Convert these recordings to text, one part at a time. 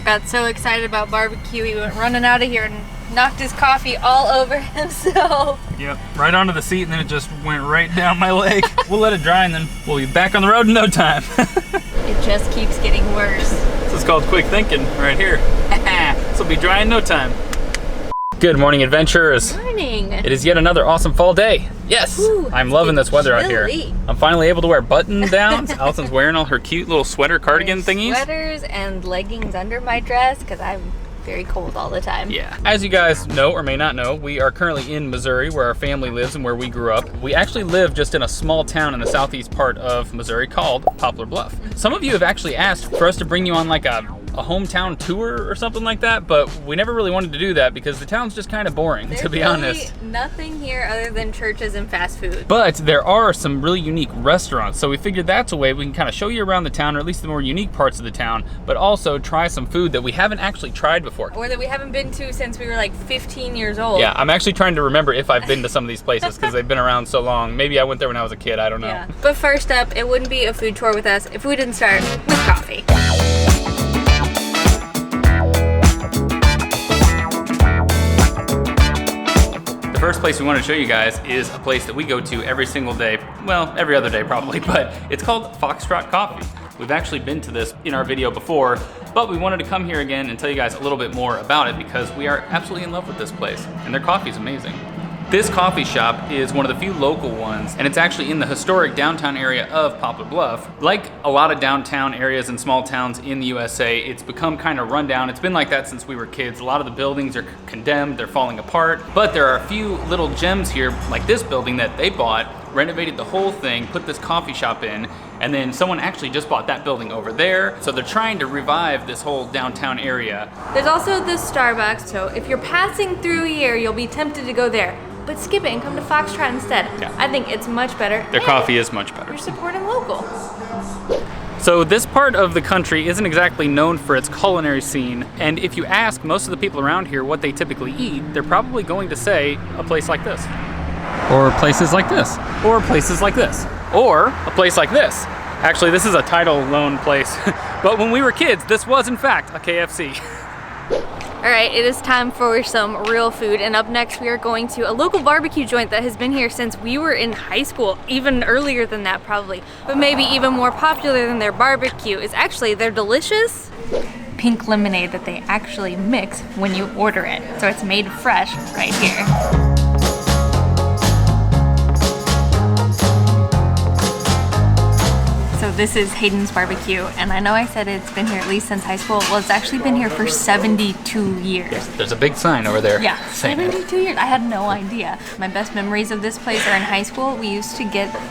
got so excited about barbecue, he went running out of here and knocked his coffee all over himself. Yep, right onto the seat, and then it just went right down my leg. We'll let it dry, and then we'll be back on the road in no time. It just keeps getting worse. This is called quick thinking right here. This will be dry in no time. Good morning, adventurers. Morning. It is yet another awesome fall day. Yes, Ooh, I'm loving this weather out here. chilly. I'm finally able to wear button downs. Allison's wearing all her cute little sweater cardigan thingies. Sweaters and leggings under my dress because I'm very cold all the time. Yeah. As you guys know or may not know, we are currently in Missouri, where our family lives and where we grew up. We actually live just in a small town in the southeast part of Missouri called Poplar Bluff. Some of you have actually asked for us to bring you on like a hometown tour or something like that, but we never really wanted to do that because the town's just kind of boring, to be honest. There's nothing here other than churches and fast food. But there are some really unique restaurants, so we figured that's a way we can kind of show you around the town, or at least the more unique parts of the town, but also try some food that we haven't actually tried before. Or that we haven't been to since we were like 15 years old. Yeah, I'm actually trying to remember if I've been to some of these places because they've been around so long. Maybe I went there when I was a kid, I don't know. Yeah. But first up, it wouldn't be a food tour with us if we didn't start with coffee. The first place we want to show you guys is a place that we go to every single day. Well, every other day probably, but it's called Foxtrot Coffee. We've actually been to this in our video before, but we wanted to come here again and tell you guys a little bit more about it because we are absolutely in love with this place and their coffee is amazing. This coffee shop is one of the few local ones, and it's actually in the historic downtown area of Poplar Bluff. Like a lot of downtown areas and small towns in the USA, it's become kind of run down. It's been like that since we were kids. A lot of the buildings are condemned, they're falling apart, but there are a few little gems here, like this building that they bought, renovated the whole thing, put this coffee shop in, and then someone actually just bought that building over there. So they're trying to revive this whole downtown area. There's also the Starbucks, so if you're passing through here, you'll be tempted to go there. But skip it and come to Foxtrot instead. Yeah. I think it's much better. Their coffee is much better. You're supporting local. So this part of the country isn't exactly known for its culinary scene, and if you ask most of the people around here what they typically eat, they're probably going to say a place like this. Or places like this. Or places like this. Or a place like this. Actually, this is a title loan place, but when we were kids, this was in fact a KFC. All right, it is time for some real food, and up next we are going to a local barbecue joint that has been here since we were in high school, even earlier than that probably, but maybe even more popular than their barbecue is actually their delicious pink lemonade that they actually mix when you order it. So it's made fresh right here. So this is Hayden's barbecue, and I know I said it's been here at least since high school. Well, it's actually been here for 72 years. Yeah, there's a big sign over there. Yeah, 72 years. I had no idea. My best memories of this place are in high school.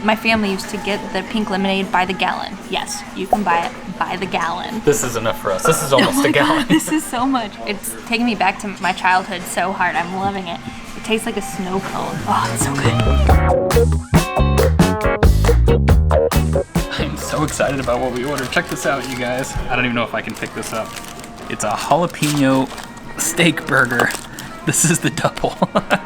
My family used to get the pink lemonade by the gallon. Yes, you can buy it by the gallon. This is enough for us. This is almost a gallon. God, this is so much. It's taking me back to my childhood so hard. I'm loving it. It tastes like a snow cone. Oh, it's so good. I'm so excited about what we ordered. Check this out, you guys. I don't even know if I can pick this up. It's a jalapeno steak burger. This is the double.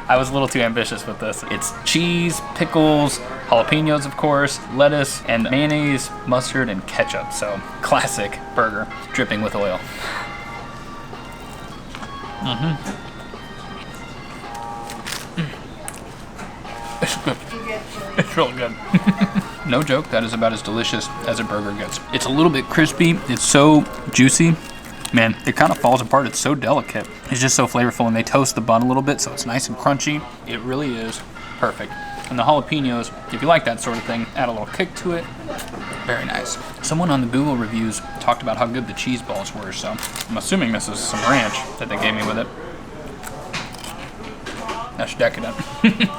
I was a little too ambitious with this. It's cheese, pickles, jalapenos, of course, lettuce, and mayonnaise, mustard, and ketchup. So, classic burger, dripping with oil. It's good. It's real good. No joke, that is about as delicious as a burger gets. It's a little bit crispy. It's so juicy. Man, it kind of falls apart. It's so delicate. It's just so flavorful, and they toast the bun a little bit so it's nice and crunchy. It really is perfect. And the jalapenos, if you like that sort of thing, add a little kick to it. Very nice. Someone on the Google reviews talked about how good the cheese balls were, so I'm assuming this is some ranch that they gave me with it. That's decadent.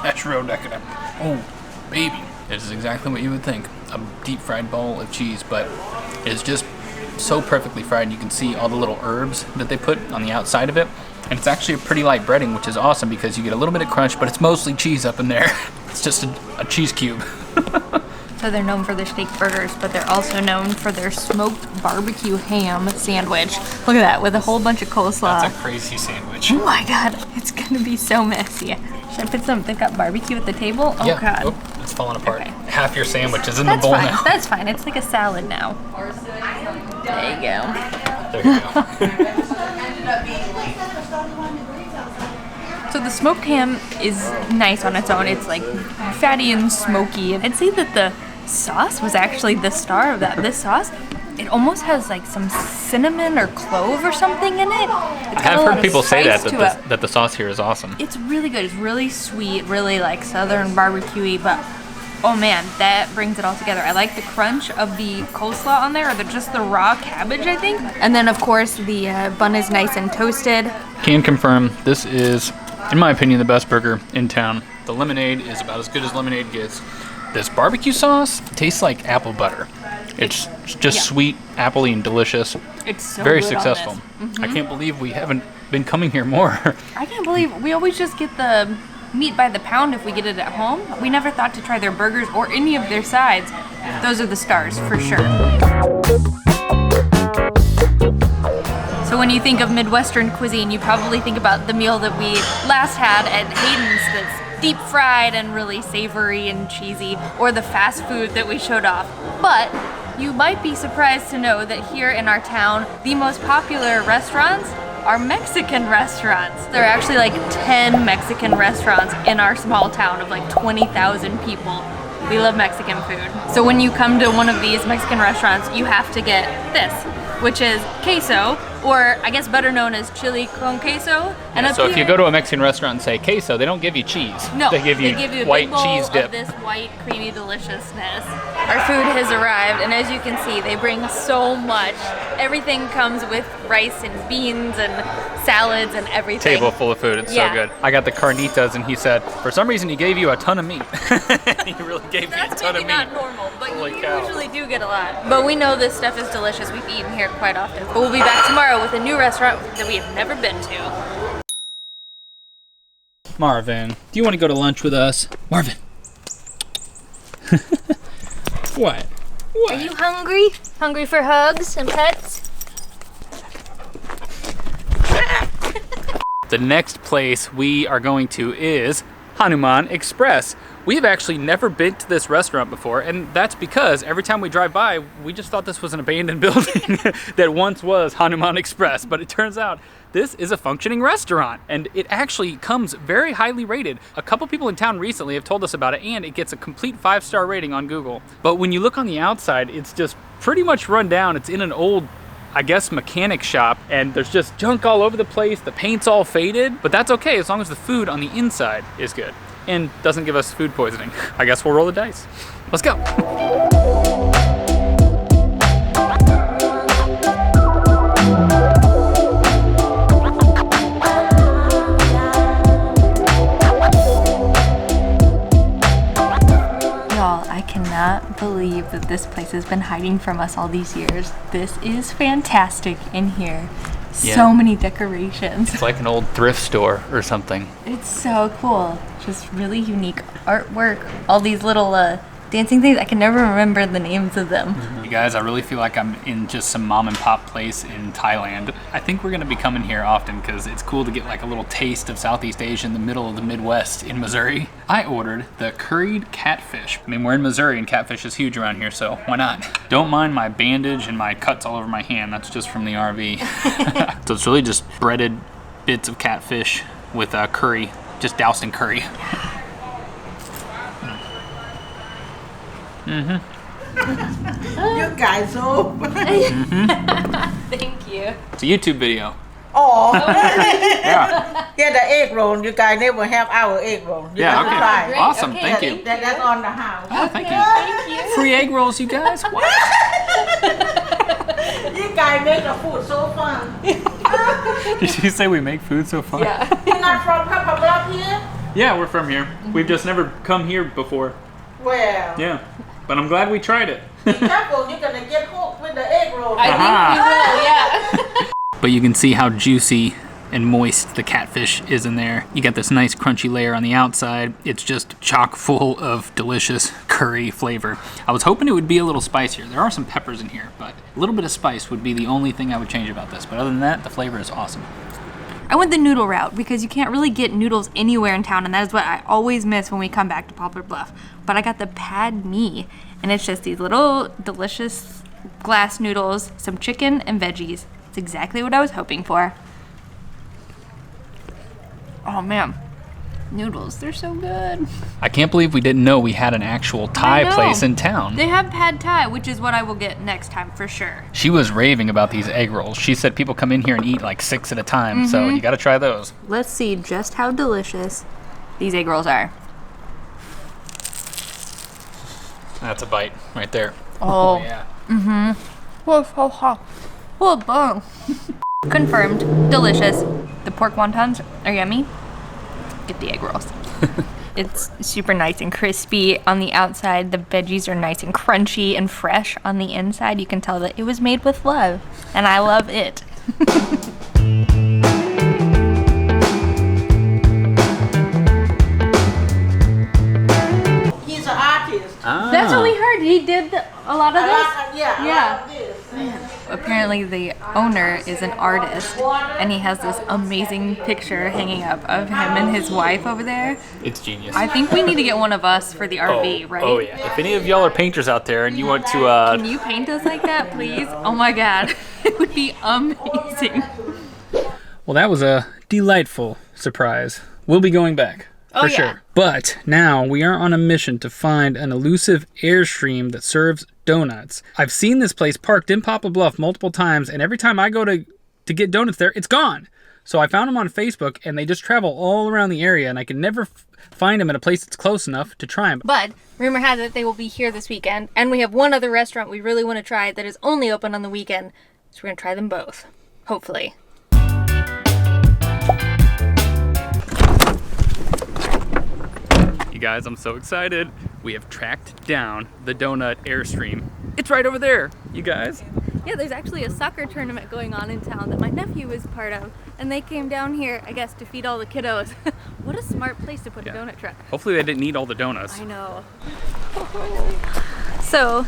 That's real decadent. Oh, baby. It is exactly what you would think. A deep fried bowl of cheese, but it's just so perfectly fried, and you can see all the little herbs that they put on the outside of it. And it's actually a pretty light breading, which is awesome because you get a little bit of crunch, but it's mostly cheese up in there. It's just a cheese cube. So they're known for their steak burgers, but they're also known for their smoked barbecue ham sandwich. Look at that, with a whole bunch of coleslaw. That's a crazy sandwich. Oh my God, it's gonna be so messy. Should I put some, they've got barbecue at the table? Oh yeah. God. Oh, it's falling apart. Okay. Half your sandwich is in the bowl fine. now. That's fine, it's like a salad now. There you go. There you go. So the smoked ham is nice on its own. It's like fatty and smoky. I'd say that the sauce was actually the star of that. This sauce, it almost has like some cinnamon or clove or something in it. I have heard people say that the sauce here is awesome. It's really good. It's really sweet, really like southern barbecue-y, but oh man, that brings it all together. I like the crunch of the coleslaw on there, or just the raw cabbage, I think. And then of course the bun is nice and toasted. Can confirm this is, in my opinion, the best burger in town. The lemonade is about as good as lemonade gets. This barbecue sauce tastes like apple butter. It's just sweet, appley, and delicious. It's so very good successful. On this. I can't believe we haven't been coming here more. I can't believe we always just get the meat by the pound if we get it at home. We never thought to try their burgers or any of their sides. Those are the stars for sure. So when you think of Midwestern cuisine, you probably think about the meal that we last had at Hayden's that's deep fried and really savory and cheesy, or the fast food that we showed off. But you might be surprised to know that here in our town, the most popular restaurants are Mexican restaurants. There are actually like 10 Mexican restaurants in our small town of like 20,000 people. We love Mexican food. So when you come to one of these Mexican restaurants, you have to get this, which is queso, or I guess better known as chili con queso. And so if you go to a Mexican restaurant and say queso, they don't give you cheese. No, they give you a white big bowl cheese dip. Of this white creamy deliciousness. Our food has arrived, and as you can see, they bring so much. Everything comes with rice and beans and salads and everything. Table full of food. It's so good. I got the carnitas, and he said, for some reason, he gave you a ton of meat. He really gave me a ton of meat. That's maybe not normal, but Holy you cow. usually do get a lot. But we know this stuff is delicious. We've eaten here quite often. But we'll be back tomorrow with a new restaurant that we have never been to. Marvin, do you want to go to lunch with us? Marvin. What? Are you hungry? Hungry for hugs and pets? The next place we are going to is Hanuman Express. We've actually never been to this restaurant before, and that's because every time we drive by, we just thought this was an abandoned building that once was Hanuman Express, but it turns out this is a functioning restaurant, and it actually comes very highly rated. A couple people in town recently have told us about it, and it gets a complete 5-star rating on Google. But when you look on the outside, it's just pretty much run down. It's in an old, I guess, mechanic shop, and there's just junk all over the place. The paint's all faded, but that's okay as long as the food on the inside is good and doesn't give us food poisoning. I guess we'll roll the dice. Let's go. Y'all, I cannot believe that this place has been hiding from us all these years. This is fantastic in here. Yeah. So many decorations. It's like an old thrift store or something. It's so cool. Just really unique artwork. All these little dancing things. I can never remember the names of them. You guys, I really feel like I'm in just some mom and pop place in Thailand. I think we're gonna be coming here often because it's cool to get like a little taste of Southeast Asia in the middle of the Midwest in Missouri. I ordered the Curried Catfish. I mean, we're in Missouri and catfish is huge around here, so why not? Don't mind my bandage and my cuts all over my hand. That's just from the RV. So it's really just breaded bits of catfish with curry, just doused in curry. You guys so. Thank you. It's a YouTube video. Oh. Yeah. Yeah, the egg roll. You guys never have our egg roll. You Yeah, have to okay. try. Great. Awesome, Okay, thank you. That's on the house. Oh, thank you. Free egg rolls, you guys. Wow. You guys make the food so fun. Did you say we make food so fun? Yeah. You're not from Papa here? Yeah, we're from here. We've just never come here before. Well, Yeah. But I'm glad we tried it. be careful. You're going to get hooked with the egg roll. I think we will, yeah. But you can see how juicy and moist the catfish is in there. You got this nice crunchy layer on the outside. It's just chock full of delicious curry flavor. I was hoping it would be a little spicier. There are some peppers in here, but a little bit of spice would be the only thing I would change about this. But other than that, the flavor is awesome. I went the noodle route because you can't really get noodles anywhere in town, and that is what I always miss when we come back to Poplar Bluff. But I got the pad mee, and it's just these little delicious glass noodles, some chicken and veggies. It's exactly what I was hoping for. Oh man, noodles, they're so good. I can't believe we didn't know we had an actual Thai place in town. They have pad Thai, which is what I will get next time for sure. She was raving about these egg rolls. She said people come in here and eat like 6 at a time, so you gotta try those. Let's see just how delicious these egg rolls are. That's a bite right there. Oh, yeah. Oh, bong. Confirmed, delicious. The pork wontons are yummy. Get the egg rolls. It's super nice and crispy on the outside. The veggies are nice and crunchy and fresh on the inside. You can tell that it was made with love, and I love it. He's an artist. That's what we heard. He did a lot of this. Yeah. Yeah. A lot of this. Apparently the owner is an artist, and he has this amazing picture hanging up of him and his wife over there. It's genius. I think we need to get one of us for the RV, right? Oh yeah. If any of y'all are painters out there and you want to Can you paint us like that, please? Oh my god. It would be amazing. Well, that was a delightful surprise. We'll be going back. Oh, For yeah. sure. But now we are on a mission to find an elusive Airstream that serves donuts. I've seen this place parked in Poplar Bluff multiple times, and every time I go to get donuts there, it's gone. So I found them on Facebook, and they just travel all around the area, and I can never find them at a place that's close enough to try them. But rumor has it they will be here this weekend, and we have one other restaurant we really want to try that is only open on the weekend. So we're going to try them both. Hopefully. You guys, I'm so excited. We have tracked down the donut Airstream. It's right over there, you guys. Yeah, there's actually a soccer tournament going on in town that my nephew was part of, and they came down here, I guess, to feed all the kiddos. What a smart place to put a donut truck. Hopefully they didn't eat all the donuts. I know. So,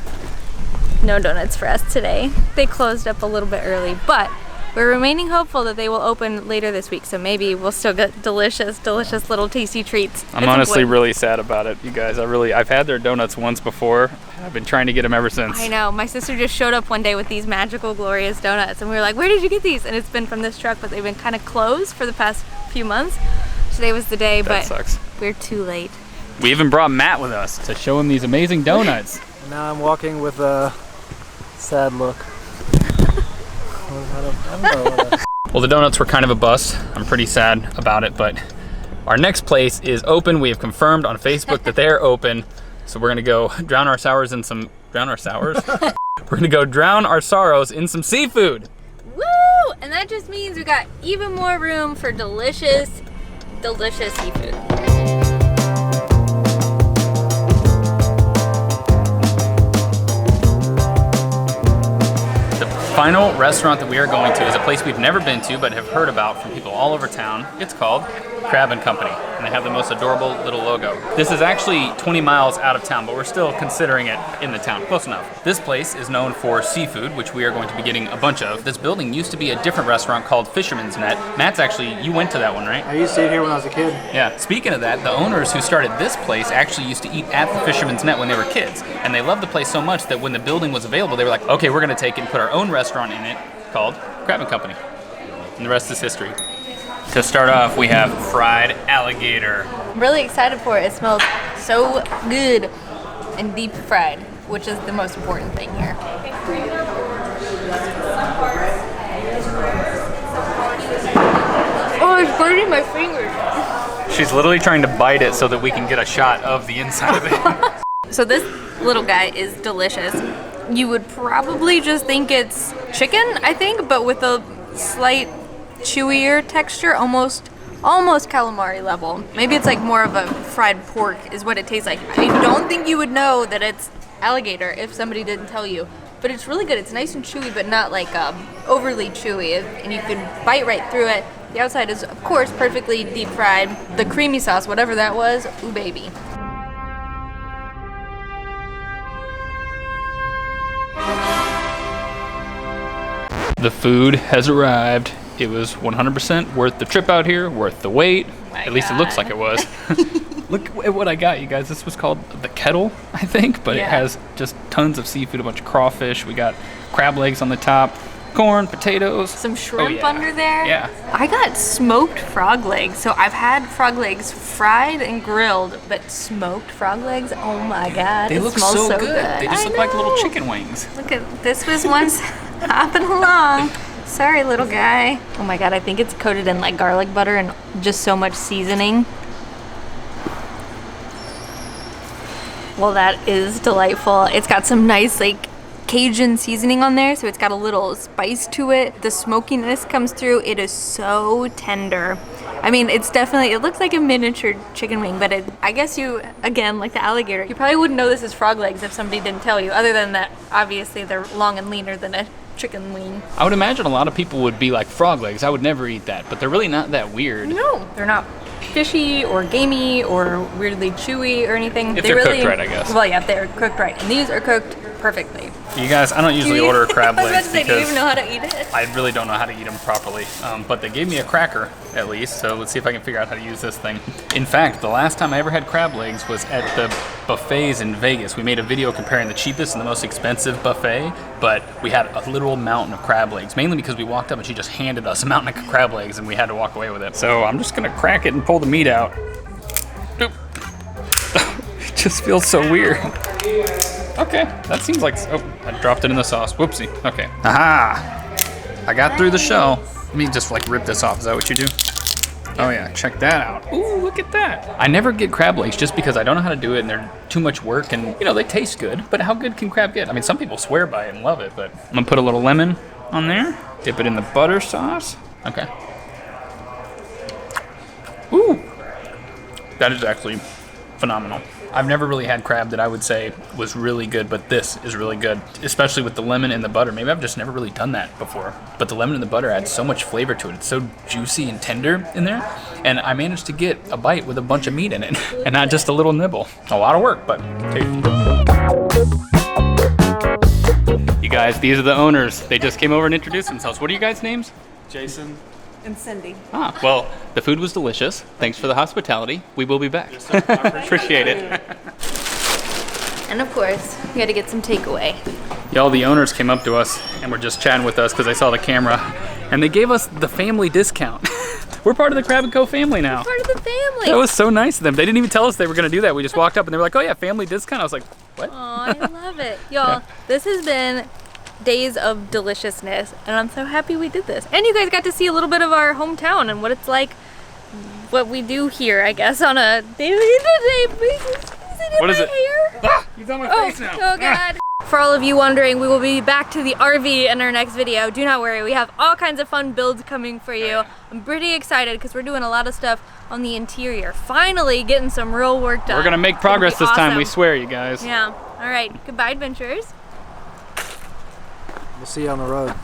no donuts for us today. They closed up a little bit early, but we're remaining hopeful that they will open later this week, so maybe we'll still get delicious, delicious little tasty treats. I'm honestly really sad about it, you guys. I've had their donuts once before. I've been trying to get them ever since. I know. My sister just showed up one day with these magical, glorious donuts, and we were like, where did you get these? And it's been from this truck, but they've been kind of closed for the past few months. Today was the day, That but sucks. we're too late. We even brought Matt with us to show him these amazing donuts. Now I'm walking with a sad look. I don't know. Well, the donuts were kind of a bust. I'm pretty sad about it, but our next place is open. We have confirmed on Facebook that they're open. So we're gonna go drown our sorrows in some, We're gonna go drown our sorrows in some seafood. Woo! And that just means we got even more room for delicious, delicious seafood. The final restaurant that we are going to is a place we've never been to but have heard about from people all over town. It's called Crab and Company, and they have the most adorable little logo. This is actually 20 miles out of town, but we're still considering it in the town, close enough. This place is known for seafood, which we are going to be getting a bunch of. This building used to be a different restaurant called Fisherman's Net. Matt's actually, you went to that one, right? I used to eat here when I was a kid. Yeah, speaking of that, the owners who started this place actually used to eat at the Fisherman's Net when they were kids. And they loved the place so much that when the building was available, they were like, okay, we're gonna take it and put our own restaurant in it called Crab and Company. And the rest is history. To start off, we have fried alligator. I'm really excited for it. It smells so good and deep fried, which is the most important thing here. Oh, it's burning my fingers. She's literally trying to bite it so that we can get a shot of the inside of it. So this little guy is delicious. You would probably just think it's chicken, I think, but with a slight chewier texture, almost calamari level. Maybe it's like more of a fried pork is what it tastes like. I don't think you would know that it's alligator if somebody didn't tell you, but it's really good. It's nice and chewy, but not like overly chewy, and you can bite right through it. The outside is, of course, perfectly deep fried. The creamy sauce, whatever that was, ooh baby. The food has arrived. It was 100% worth the trip out here, worth the wait. At least it looks like it was. Look at what I got, you guys. This was called the kettle, I think, but it has just tons of seafood, a bunch of crawfish. We got crab legs on the top. corn, potatoes. Some shrimp yeah. under there. Yeah. I got smoked frog legs. So I've had frog legs fried and grilled, but smoked frog legs, oh my God. They it look smells so good. They just I look like little know. chicken wings. Look at, this was once hopping along. Sorry, little guy. Oh my God, I think it's coated in like garlic butter and just so much seasoning. Well, that is delightful. It's got some nice like Cajun seasoning on there, so it's got a little spice to it. The smokiness comes through. It is so tender. I mean, it's definitely, it looks like a miniature chicken wing, but I guess you, again, like the alligator, you probably wouldn't know this is frog legs if somebody didn't tell you, other than that, obviously they're long and leaner than a chicken wing. I would imagine a lot of people would be like, frog legs, I would never eat that, but they're really not that weird. No, they're not fishy or gamey or weirdly chewy or anything. If they're cooked right, I guess. Well, yeah, if they're cooked right. And these are cooked perfectly. You guys, I don't usually order crab I was about legs to say, do you because even know how to eat it? I really don't know how to eat them properly. But they gave me a cracker, at least, so let's see if I can figure out how to use this thing. In fact, the last time I ever had crab legs was at the buffets in Vegas. We made a video comparing the cheapest and the most expensive buffet, but we had a literal mountain of crab legs, mainly because we walked up and she just handed us a mountain of crab legs and we had to walk away with it. So I'm just gonna crack it and pull the meat out. It just feels so weird. Okay, that seems like, oh, I dropped it in the sauce. Whoopsie. Okay. Aha! I got through the shell. Let me just like rip this off. Is that what you do? Oh yeah, check that out. Ooh, look at that. I never get crab legs just because I don't know how to do it and they're too much work and, you know, they taste good, but how good can crab get? I mean, some people swear by it and love it, but I'm gonna put a little lemon on there, dip it in the butter sauce. Okay. Ooh, that is actually phenomenal. I've never really had crab that I would say was really good, but this is really good, especially with the lemon and the butter. Maybe I've just never really done that before, but the lemon and the butter add so much flavor to it. It's so juicy and tender in there, and I managed to get a bite with a bunch of meat in it, and not just a little nibble. A lot of work, but tasty. You guys, these are the owners. They just came over and introduced themselves. What are you guys' names? Jason. And Cindy. Ah, well, the food was delicious. Thanks for the hospitality. We will be back. Yes, sir. Appreciate it. And of course, we had to get some takeaway. Y'all, the owners came up to us and were just chatting with us because they saw the camera, and they gave us the family discount. We're part of the Crab & Co. family now. Part of the family. That was so nice of them. They didn't even tell us they were going to do that. We just walked up and they were like, oh yeah, family discount. I was like, what? Aw, I love it. Y'all, this has been days of deliciousness, and I'm so happy we did this. And you guys got to see a little bit of our hometown and what it's like, what we do here, I guess, on a day-to-day basis. What is it? Hair? Ah, he's on my face now. Oh God. For all of you wondering, we will be back to the RV in our next video. Do not worry, we have all kinds of fun builds coming for you. I'm pretty excited because we're doing a lot of stuff on the interior. Finally getting some real work done. We're going to make progress this time, we swear, you guys. Yeah. All right. Goodbye, adventurers. We'll see you on the road.